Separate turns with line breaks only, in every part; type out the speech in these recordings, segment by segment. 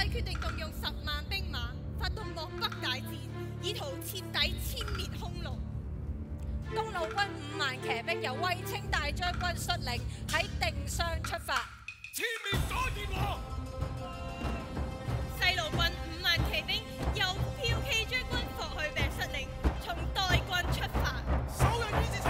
決定動用10萬兵馬，發動漠北大戰，以圖徹底殲滅匈奴。東路軍5萬騎兵由衛青大將軍率領喺定襄出發，
殲滅左燕王。
西路軍5萬騎兵由驃騎將軍霍去病率領從代郡出發，
守人於是城。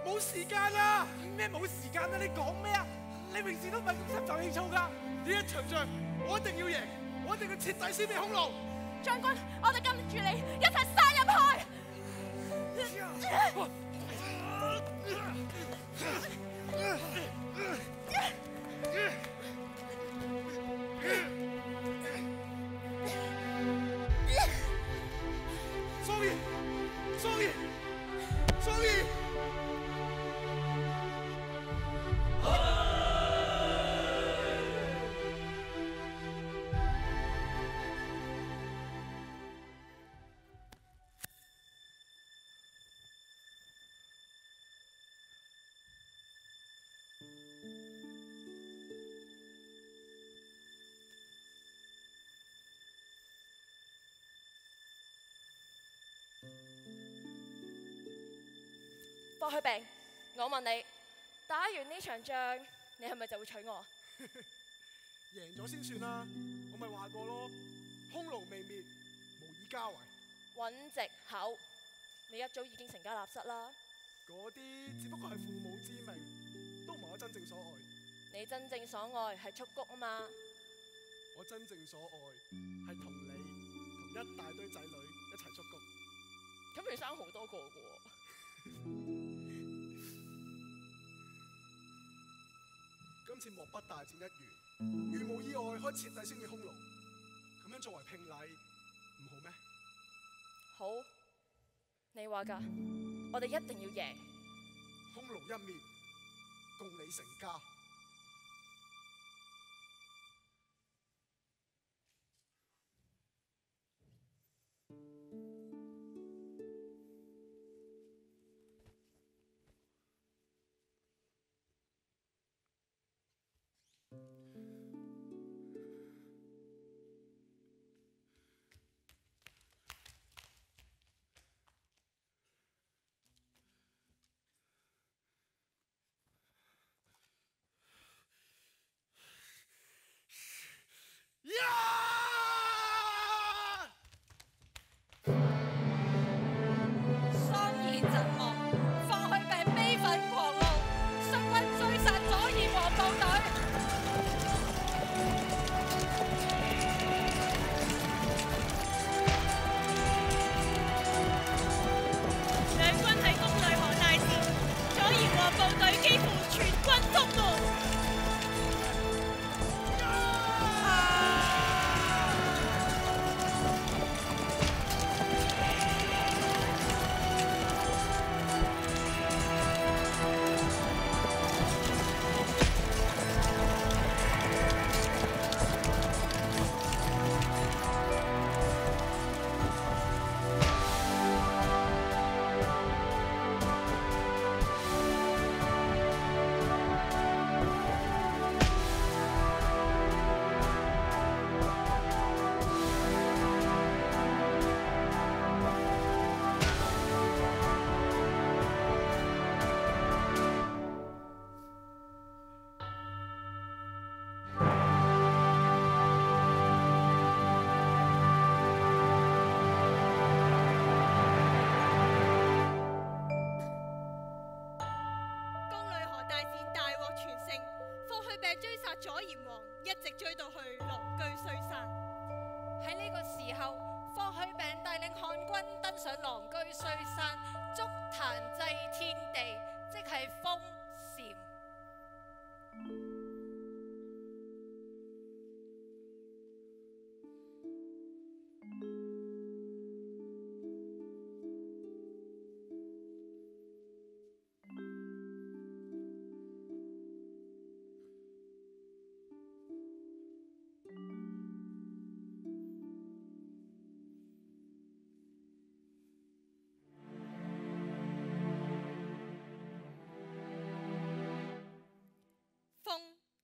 冇時間啊！咩冇時間啊？你講咩啊？你平時都唔係咁心浮氣躁噶。呢一場仗我一定要贏，我一定要徹底消滅匈奴。
將軍，我哋跟住你一齊殺入去。
Sorry。
霍去病，我問你，打完呢場仗，你係咪就會娶我？
贏咗先算啦，我咪話過咯，匈奴未滅，無以交為。
揾藉口，你一早已經成家立室啦。
嗰啲只不過係父母之命，都唔係我真正所愛。
你真正所愛係蹴鞠啊嘛。
我真正所愛係同你同一大堆仔女一齊蹴鞠。
咁你生好多個㗎喎。
今次漠北大戰一完，如無意外可以徹底消滅匈奴，咁樣作為聘禮唔好咩？
好，你話㗎，我哋一定要贏。
匈奴一滅，共你成家。
全軍覆沒。左炎王一直追到去狼居胥山。喺呢個時候，霍去病帶領漢軍登上狼居胥山，築壇祭天地，即係封禪。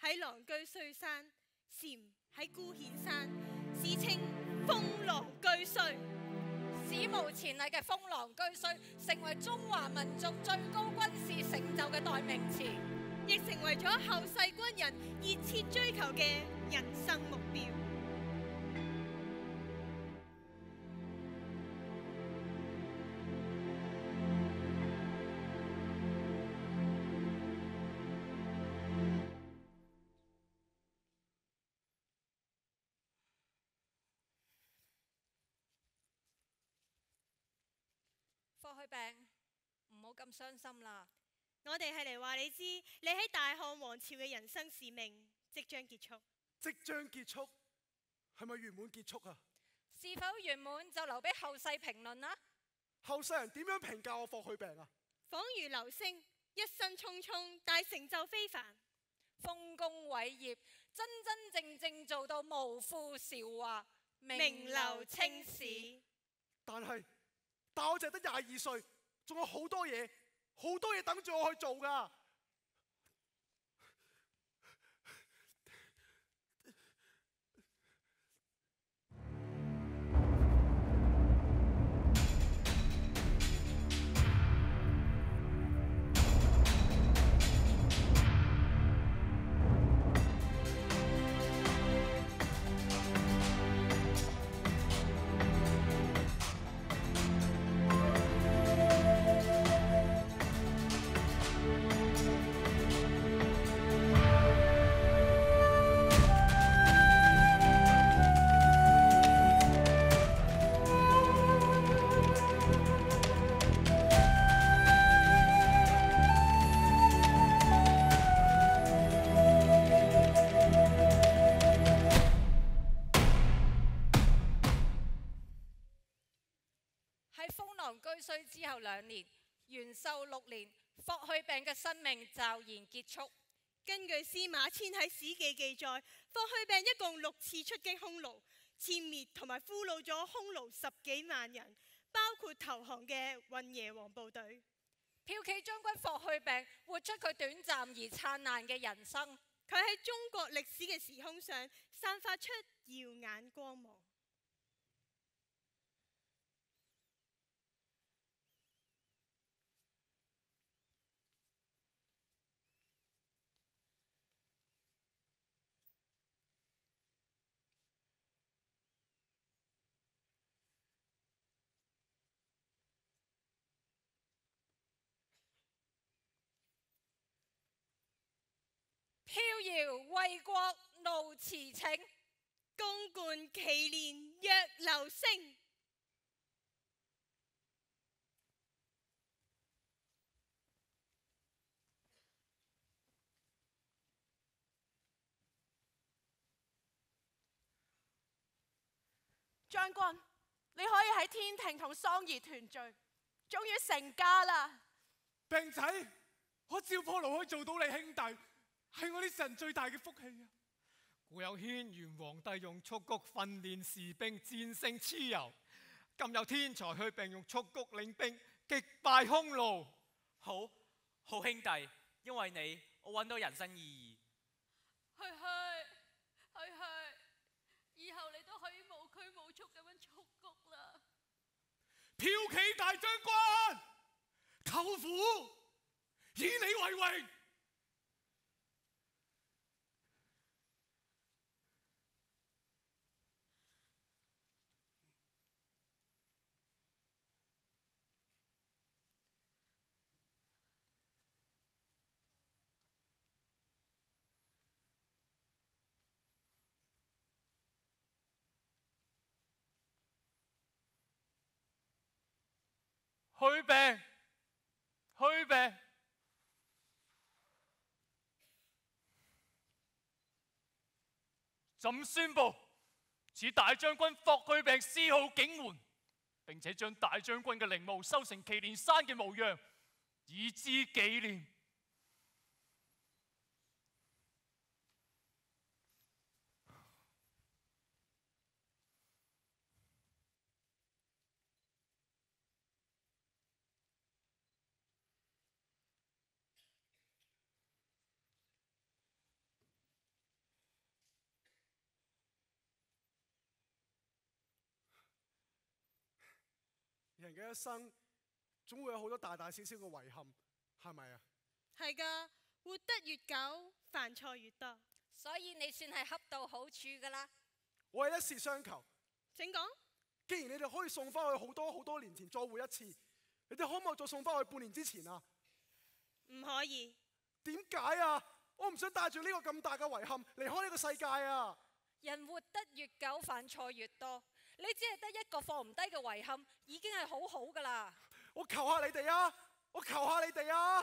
喺狼居胥山，禪喺孤顯山，史稱封狼居胥。史無前例嘅封狼居胥，成為中華民族最高軍事成就嘅代名詞，亦成為咗後世軍人熱切追求嘅人生目標。霍去病，唔好咁傷心啦。我哋係嚟話你知，你喺大漢王朝嘅人生使命即將結束。
即將結束，係咪圓滿結束啊？
是否圓滿就留俾後世評論啦。
後世人點樣評價我霍去病啊？
仿如流星，一生匆匆，但成就非凡，豐功偉業，真真正正做到無負韶華，名留青史。
但我淨係得22歲，仲有好多嘢等住我去做㗎。
居胥之後2年，元壽6年，霍去病嘅生命驟然結束。根據司馬遷喺《史記》記載，霍去病一共6次出擊匈奴，殲滅同埋俘虜咗匈奴10幾萬人，包括投降嘅渾邪王部隊。驃騎將軍霍去病活出佢短暫而燦爛嘅人生，佢喺中國歷史嘅時空上散發出耀眼光芒。飄搖為國怒馳騁，公冠祁連若流星。
將軍，你可以喺天庭同桑兒團聚，終於成家啦。
病仔，我趙破廬可以做到你兄弟，係我啲神最大嘅福氣啊！
故有軒轅皇帝用蹴鞠訓練士兵戰勝蚩尤，今有天才去並用蹴鞠領兵擊敗匈奴。
好兄弟，因為你，我揾到人生意義。
以後你都可以無拘無束咁樣蹴鞠啦。
驃騎大將軍，舅父以你為榮。
去病，朕宣布，此大將軍霍去病諡號景桓，並且將大將軍嘅陵墓修成祁連山嘅模樣，以資紀念。
人嘅一生總會有好多大大小小嘅遺憾，係咪啊？
係噶，活得越久，犯錯越多。
所以你算係恰到好處噶啦。
我係一事相求。
請講。
既然你哋可以送翻去好多年前再會一次，你哋可唔可以再送翻去半年之前啊？
唔可以。
點解啊？我唔想帶住呢個咁大嘅遺憾離開呢個世界啊！
人活得越久，犯錯越多。你只係得一個放唔低嘅遺憾，已經係好好噶啦。
我求下你哋啊！我求下你哋啊！